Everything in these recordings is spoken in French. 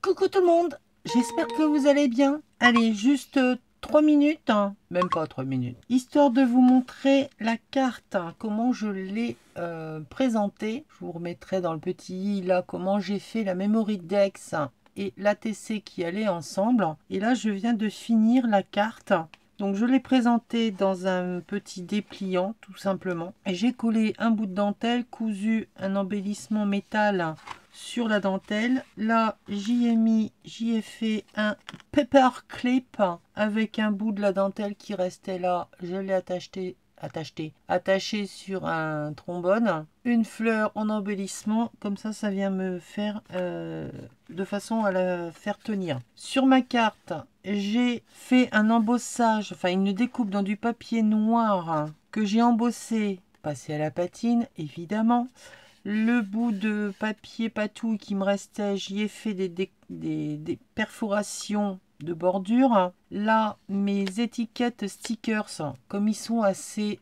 Coucou tout le monde, j'espère que vous allez bien. Allez, juste 3 minutes, hein, même pas 3 minutes, histoire de vous montrer la carte, hein, comment je l'ai présentée. Je vous remettrai dans le petit i là comment j'ai fait la Memory Dex et l'ATC qui allaient ensemble. Et là, je viens de finir la carte. Donc je l'ai présentée dans un petit dépliant tout simplement. Et j'ai collé un bout de dentelle, cousu un embellissement métal sur la dentelle. Là, j'y ai fait un paper clip avec un bout de la dentelle qui restait là. Je l'ai attaché sur un trombone. Une fleur en embellissement, comme ça vient me faire de façon à la faire tenir. Sur ma carte, j'ai fait un embossage, enfin une découpe dans du papier noir que j'ai embossé, passé à la patine évidemment. Le bout de papier patouille qui me restait, j'y ai fait des perforations de bordure. Là, mes étiquettes stickers, comme ils sont assez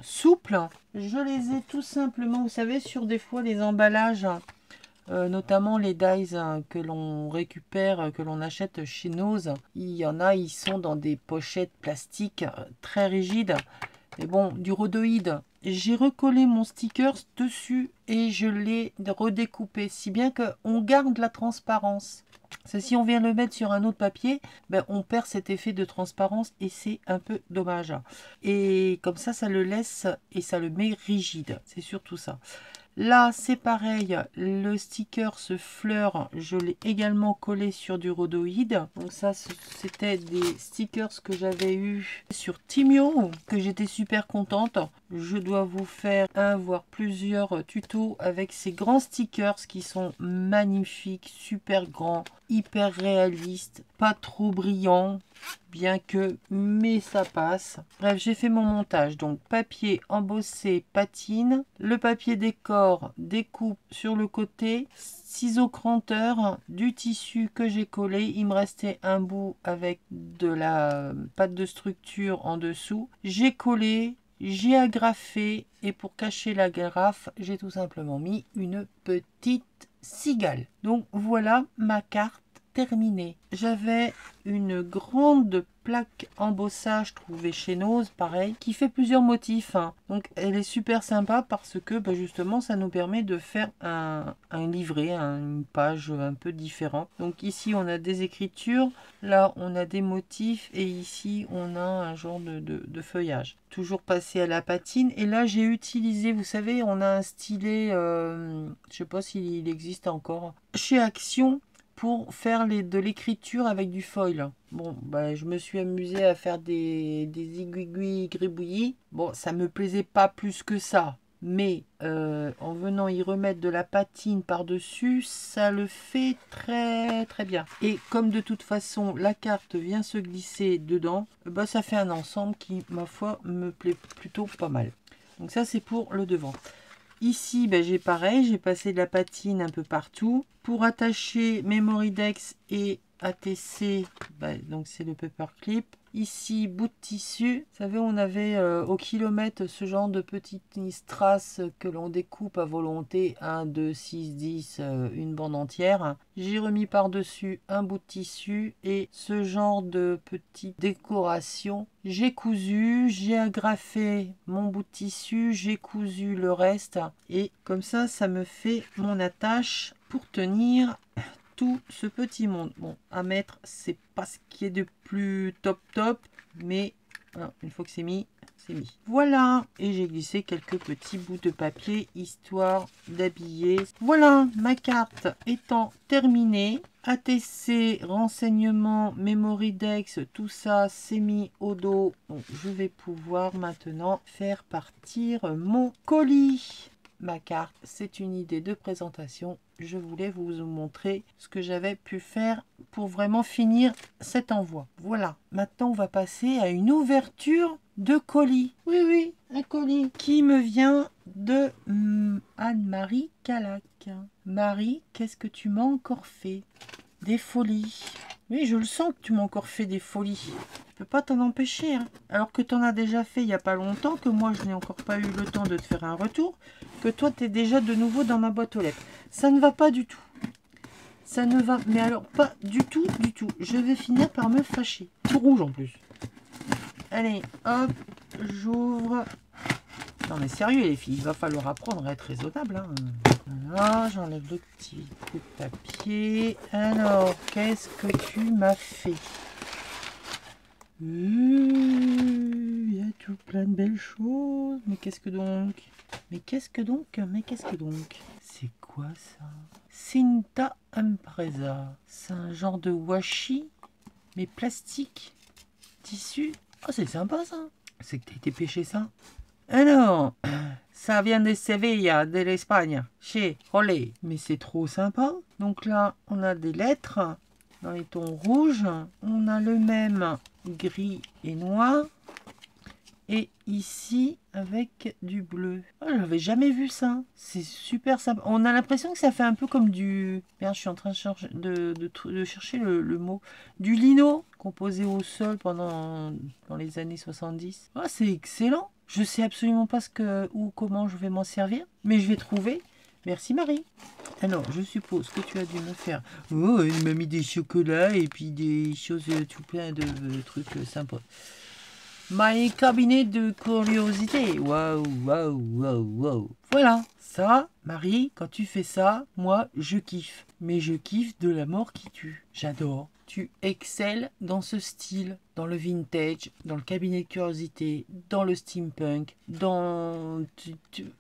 souples, je les ai tout simplement, vous savez, sur des fois les emballages, notamment les dies que l'on récupère, que l'on achète chez Nose. Il y en a, ils sont dans des pochettes plastiques très rigides. Mais bon, du rhodoïde. J'ai recollé mon sticker dessus et je l'ai redécoupé, si bien qu'on garde la transparence. Si on vient le mettre sur un autre papier, ben on perd cet effet de transparence et c'est un peu dommage. Et comme ça le laisse et ça le met rigide. C'est surtout ça. Là, c'est pareil, le sticker, ce fleur, je l'ai également collé sur du rhodoïde. Donc ça, c'était des stickers que j'avais eu sur Timio, que j'étais super contente. Je dois vous faire un, voire plusieurs tutos avec ces grands stickers qui sont magnifiques, super grands, hyper réalistes, pas trop brillants. Bien que, mais ça passe. Bref, j'ai fait mon montage. Donc, papier embossé, patine. Le papier décor, découpe sur le côté. Ciseaux cranteur, du tissu que j'ai collé. Il me restait un bout avec de la pâte de structure en dessous. J'ai collé, j'ai agrafé. Et pour cacher l'agrafe, j'ai tout simplement mis une petite cigale. Donc, voilà ma carte terminée. J'avais une grande plaque embossage trouvée chez Nose, pareil, qui fait plusieurs motifs. Donc elle est super sympa parce que justement ça nous permet de faire un livret, une page un peu différente. Donc ici on a des écritures, là on a des motifs et ici on a un genre de feuillage. Toujours passé à la patine et là j'ai utilisé, vous savez, on a un stylet, je sais pas s'il existe encore, chez Action, pour faire de l'écriture avec du foil. Bon, je me suis amusée à faire des aiguilles gribouillis. Bon, ça me plaisait pas plus que ça. Mais en venant y remettre de la patine par-dessus, ça le fait très très bien. Et comme de toute façon, la carte vient se glisser dedans, ça fait un ensemble qui, ma foi, me plaît plutôt pas mal. Donc ça, c'est pour le devant. Ici, j'ai pareil, j'ai passé de la patine un peu partout. Pour attacher Memory Dex et ATC, donc c'est le paperclip. Ici, bout de tissu. Vous savez, on avait au kilomètre ce genre de petites strass que l'on découpe à volonté. 1, 2, 6, 10, une bande entière. J'ai remis par-dessus un bout de tissu et ce genre de petite décoration. J'ai cousu, j'ai agrafé mon bout de tissu, j'ai cousu le reste. Et comme ça me fait mon attache pour tenir tout ce petit monde. Bon, à mettre, c'est pas ce qui est de plus top, mais une fois que c'est mis, c'est mis. Voilà, et j'ai glissé quelques petits bouts de papier histoire d'habiller. Voilà, ma carte étant terminée. ATC, renseignements, Memory Dex, tout ça c'est mis au dos. Donc je vais pouvoir maintenant faire partir mon colis. Ma carte, c'est une idée de présentation. Je voulais vous montrer ce que j'avais pu faire pour vraiment finir cet envoi. Voilà, maintenant on va passer à une ouverture de colis. Oui, un colis qui me vient de Anne-Marie Calac. Marie, qu'est-ce que tu m'as encore fait? Des folies. Oui, je le sens que tu m'as encore fait des folies. Je peux pas t'en empêcher. Alors que tu en as déjà fait il n'y a pas longtemps, que moi je n'ai encore pas eu le temps de te faire un retour, que toi tu es déjà de nouveau dans ma boîte aux lettres. Ça ne va pas du tout. Ça ne va, mais alors pas du tout, du tout. Je vais finir par me fâcher. Tout rouge en plus. Allez, hop, j'ouvre. Non mais sérieux les filles, il va falloir apprendre à être raisonnable. Hein. Voilà, j'enlève le petit coup de papier. Alors, qu'est-ce que tu m'as fait? Il y a tout plein de belles choses. Mais qu'est-ce que donc? Mais qu'est-ce que donc? Mais qu'est-ce que donc? C'est quoi ça? Cinta Empresa. C'est un genre de washi, mais plastique, tissu. Oh, c'est sympa ça. C'est que t'as été pêcher ça. Alors, ça vient de Sevilla, de l'Espagne, chez Olé. Mais c'est trop sympa. Donc là, on a des lettres dans les tons rouges. On a le même gris et noir. Et ici, avec du bleu. Oh, j'avais jamais vu ça. C'est super sympa. On a l'impression que ça fait un peu comme du... Merde, je suis en train de chercher le mot. Du lino, composé au sol dans les années 70. Oh, c'est excellent. Je sais absolument pas ou comment je vais m'en servir. Mais je vais trouver. Merci Marie. Alors, je suppose que tu as dû me faire... Oh, il m'a mis des chocolats et puis des choses tout plein de trucs sympas. My cabinet de curiosité. Waouh, waouh, waouh, waouh. Voilà. Ça, Marie, quand tu fais ça, moi, je kiffe. Mais je kiffe de la mort qui tue. J'adore. Tu excelles dans ce style, dans le vintage, dans le cabinet de curiosité, dans le steampunk, dans...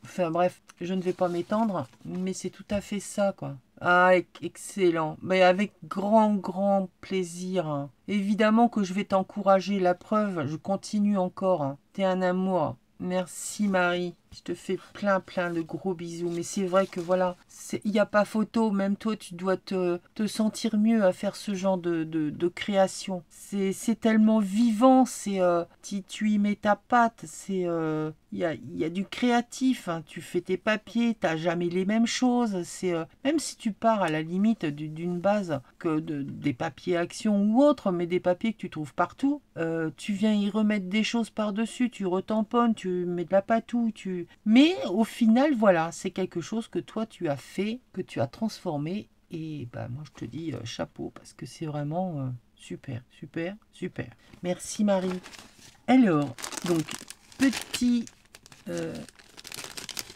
Enfin bref, je ne vais pas m'étendre, mais c'est tout à fait ça, quoi. Ah, excellent. Mais avec grand plaisir. Hein. Évidemment que je vais t'encourager. La preuve, je continue encore. Hein. T'es un amour. Merci Marie. Je te fais plein de gros bisous. Mais c'est vrai que voilà, il n'y a pas photo. Même toi, tu dois te sentir mieux à faire ce genre de création. C'est tellement vivant. Tu y mets ta patte. Il y a du créatif. Hein. Tu fais tes papiers. Tu n'as jamais les mêmes choses. Même si tu pars à la limite d'une base que des papiers action ou autre, mais des papiers que tu trouves partout, tu viens y remettre des choses par-dessus. Tu retamponnes, tu mets de la patou, mais au final, voilà, c'est quelque chose que toi, tu as fait, que tu as transformé. Et bah, moi, je te dis chapeau, parce que c'est vraiment super. Merci, Marie. Alors, donc, petit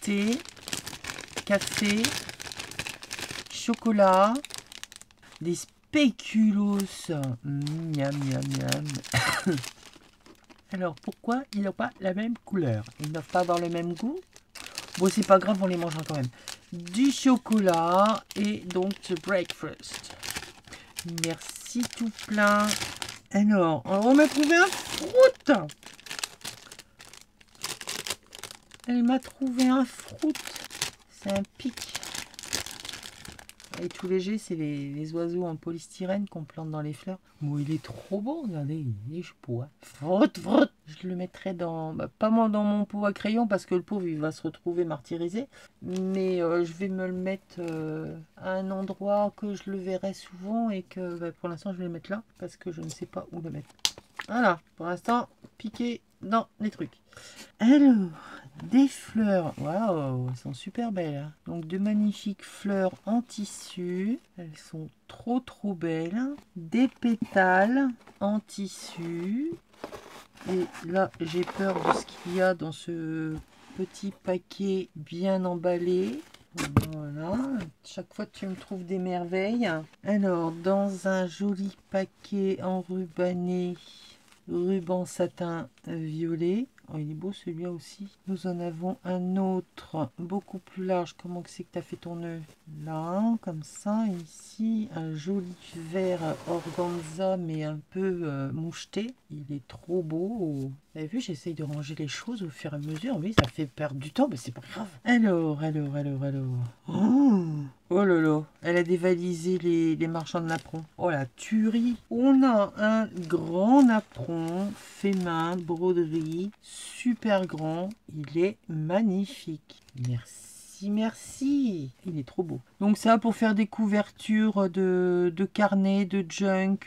thé, café, chocolat, des spéculoos. Miam, miam, miam. Alors, pourquoi ils n'ont pas la même couleur? Ils ne doivent pas avoir le même goût? Bon, c'est pas grave, on les mangera quand même. Du chocolat et donc the breakfast. Merci tout plein. Alors, on m'a trouvé un fruit. Elle m'a trouvé un fruit. C'est un pic. Et tout léger, c'est les oiseaux en polystyrène qu'on plante dans les fleurs. Bon, il est trop beau, regardez, il est beau. Frotte. Je le mettrai dans... pas moi dans mon pot à crayon, parce que le pauvre, il va se retrouver martyrisé. Mais je vais me le mettre à un endroit que je le verrai souvent et que pour l'instant, je vais le mettre là, parce que je ne sais pas où le mettre. Voilà, pour l'instant, piqué dans les trucs. Alors, des fleurs, waouh, elles sont super belles. Hein. Donc de magnifiques fleurs en tissu, elles sont trop belles. Des pétales en tissu. Et là, j'ai peur de ce qu'il y a dans ce petit paquet bien emballé. Voilà, chaque fois tu me trouves des merveilles. Alors, dans un joli paquet enrubanné, ruban satin violet. Oh, il est beau celui-là aussi. Nous en avons un autre beaucoup plus large. Comment c'est que tu as fait ton nœud? Là, comme ça. Ici, un joli vert organza, mais un peu moucheté. Il est trop beau. Vous avez vu, j'essaye de ranger les choses au fur et à mesure. Oui, ça fait perdre du temps, mais c'est pas grave. Alors. Oh là là, elle a dévalisé les marchands de napperons. Oh la tuerie. On a un grand napperon fait main, broderie, super grand. Il est magnifique. Merci. Il est trop beau. Donc ça pour faire des couvertures de carnets, de junk,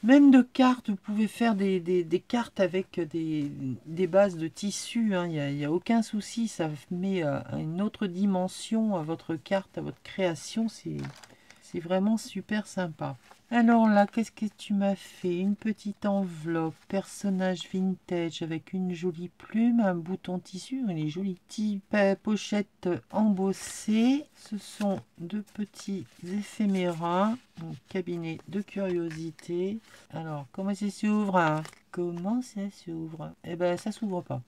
même de cartes. Vous pouvez faire des cartes avec des bases de tissu. Hein. Il n'y a aucun souci. Ça met à une autre dimension à votre carte, à votre création. C'est C'est vraiment super sympa. Alors là, qu'est-ce que tu m'as fait? Une petite enveloppe, personnage vintage avec une jolie plume, un bouton tissu, elle est jolie. Type pochette embossée. Ce sont deux petits éphéméras, un cabinet de curiosité. Alors, comment ça s'ouvre, hein? Comment ça s'ouvre? Eh ben, ça s'ouvre pas.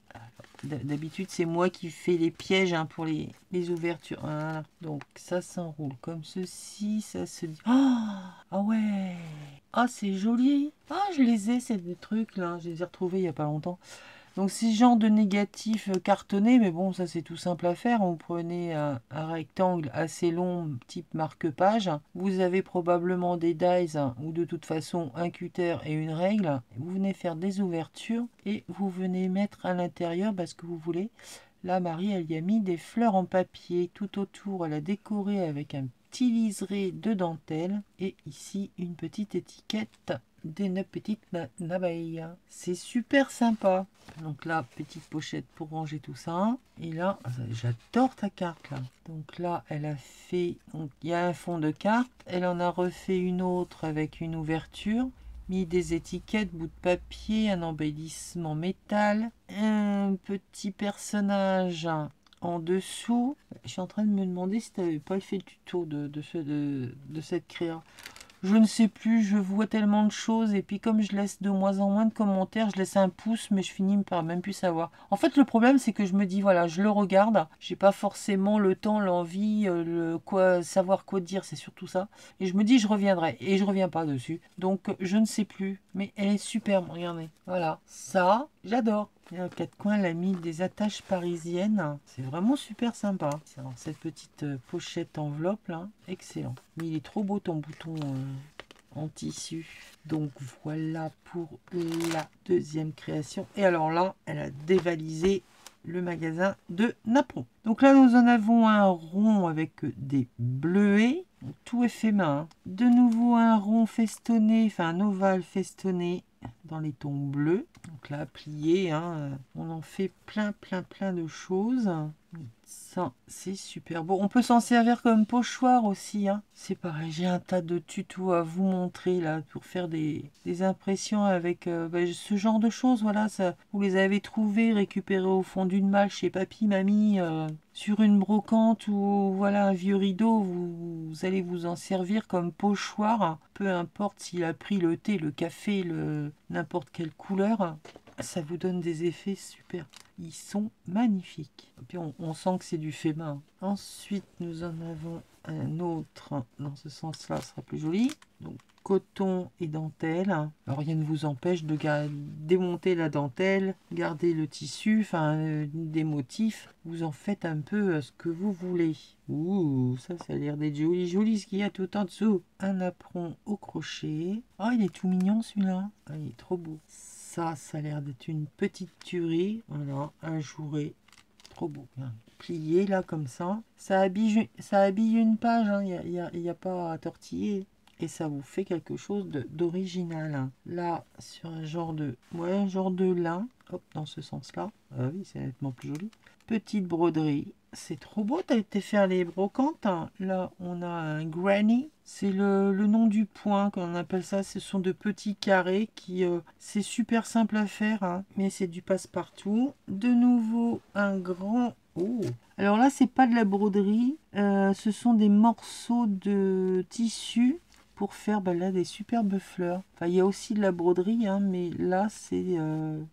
D'habitude, c'est moi qui fais les pièges hein, pour les ouvertures. Voilà. Donc, ça s'enroule comme ceci. Ça se dit... Oh ah ouais. Ah, c'est joli. Ah, je les ai, ces deux trucs là. Je les ai retrouvés il n'y a pas longtemps. Donc, c'est ce genre de négatif cartonné. Mais bon, ça, c'est tout simple à faire. Vous prenez un rectangle assez long, type marque-page. Vous avez probablement des dies ou de toute façon un cutter et une règle. Vous venez faire des ouvertures et vous venez mettre à l'intérieur ce que vous voulez. Là, Marie, elle y a mis des fleurs en papier tout autour. Elle a décoré avec un petit liseré de dentelle. Et ici, une petite étiquette d'une petite abeille. C'est super sympa. Donc là, petite pochette pour ranger tout ça. Et là, j'adore ta carte là. Donc là, elle a fait... Donc il y a un fond de carte. Elle en a refait une autre avec une ouverture. Mis des étiquettes, bout de papier, un embellissement métal, un petit personnage en dessous. Je suis en train de me demander si tu n'avais pas fait le tuto de cette créa. Je ne sais plus, je vois tellement de choses et puis comme je laisse de moins en moins de commentaires, je laisse un pouce mais je finis par même plus savoir. En fait le problème c'est que je me dis voilà, je le regarde, j'ai pas forcément le temps, l'envie, savoir quoi dire, c'est surtout ça. Et je me dis je reviendrai et je reviens pas dessus. Donc je ne sais plus, mais elle est superbe, regardez. Voilà, ça j'adore. Et aux quatre coins, elle a mis des attaches parisiennes. C'est vraiment super sympa. Alors, cette petite pochette enveloppe là, excellent. Mais il est trop beau ton bouton en tissu. Donc voilà pour la deuxième création. Et alors là, elle a dévalisé le magasin de Napron. Donc là, nous en avons un rond avec des bleuets. Tout est fait main. De nouveau un rond festonné, enfin un ovale festonné dans les tons bleus. Donc là, plié, hein, on en fait plein de choses. Ça, c'est super beau. On peut s'en servir comme pochoir aussi. Hein. C'est pareil, j'ai un tas de tutos à vous montrer là pour faire des impressions avec ce genre de choses. Voilà, ça, vous les avez trouvées, récupérées au fond d'une malle chez papy, mamie, sur une brocante ou voilà un vieux rideau. Vous allez vous en servir comme pochoir. Peu importe s'il a pris le thé, le café, n'importe quelle couleur. Ça vous donne des effets super. Ils sont magnifiques. Et puis on sent que c'est du fait main. Ensuite, nous en avons un autre. Dans ce sens-là, ce sera plus joli. Donc, coton et dentelle. Alors, rien ne vous empêche de démonter la dentelle, garder le tissu, enfin, des motifs. Vous en faites un peu ce que vous voulez. Ouh, ça a l'air d'être joli ce qu'il y a tout en dessous. Un apron au crochet. Ah, il est tout mignon celui-là. Ah, il est trop beau. Ça a l'air d'être une petite tuerie. Voilà, un jouret. Trop beau. Plié là comme ça. Ça habille une page. Il n'y a pas à tortiller. Et ça vous fait quelque chose d'original. Hein. Là, sur un genre de lin. Hop, dans ce sens-là. Ah oui, c'est nettement plus joli. Petite broderie. C'est trop beau, t'as été faire les brocantes. Hein. Là, on a un granny. C'est le nom du point qu'on appelle ça. Ce sont de petits carrés qui... c'est super simple à faire, hein, mais c'est du passe-partout. De nouveau, un grand... Oh. Alors là, c'est pas de la broderie. Ce sont des morceaux de tissu pour faire là, des superbes fleurs. Enfin, il y a aussi de la broderie, hein, mais là, c'est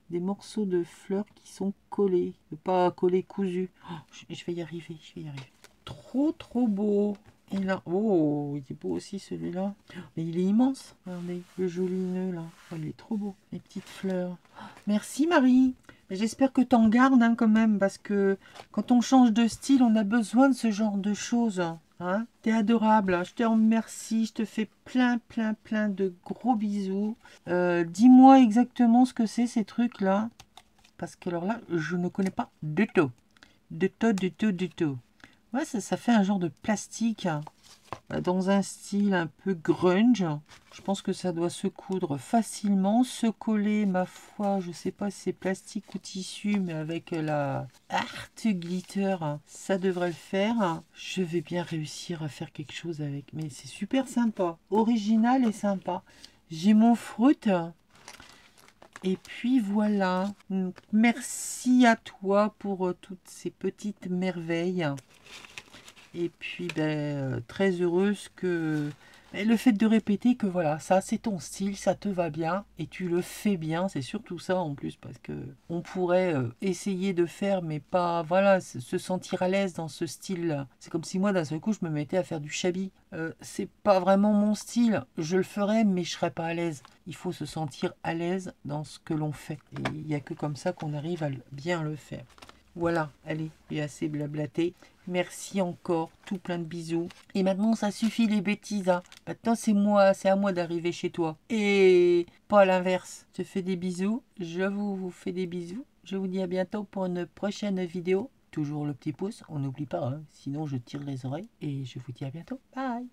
des morceaux de fleurs qui sont collés. Pas collés cousus. Oh, je vais y arriver, Trop beau. Et là, oh, il est beau aussi celui-là. Mais il est immense. Regardez, le joli nœud là. Oh, il est trop beau. Les petites fleurs. Oh, merci Marie. J'espère que tu en gardes hein, quand même. Parce que quand on change de style, on a besoin de ce genre de choses. Hein, t'es adorable. Je te remercie. Je te fais plein de gros bisous. Dis-moi exactement ce que c'est ces trucs-là. Parce que alors là, je ne connais pas du tout. Du tout. Ouais, ça fait un genre de plastique. dans un style un peu grunge. Je pense que ça doit se coudre facilement, se coller, ma foi, je sais pas si c'est plastique ou tissu, mais avec la Art Glitter, ça devrait le faire. Je vais bien réussir à faire quelque chose avec, mais c'est super sympa, original et sympa. J'ai mon fruit. Et puis voilà. Donc, merci à toi pour toutes ces petites merveilles. Et puis, très heureuse que le fait de répéter que voilà, ça c'est ton style, ça te va bien et tu le fais bien, c'est surtout ça en plus parce que on pourrait essayer de faire mais pas, voilà, se sentir à l'aise dans ce style-là. C'est comme si moi d'un seul coup je me mettais à faire du shabby. C'est pas vraiment mon style, je le ferais mais je serais pas à l'aise. Il faut se sentir à l'aise dans ce que l'on fait et il n'y a que comme ça qu'on arrive à bien le faire. Voilà, allez, j'ai assez blablaté. Merci encore, tout plein de bisous. Et maintenant, ça suffit les bêtises. Hein. Maintenant, c'est à moi d'arriver chez toi. Et pas l'inverse. Je te fais des bisous. Je vous fais des bisous. Je vous dis à bientôt pour une prochaine vidéo. Toujours le petit pouce, on n'oublie pas, hein, sinon je tire les oreilles. Et je vous dis à bientôt. Bye.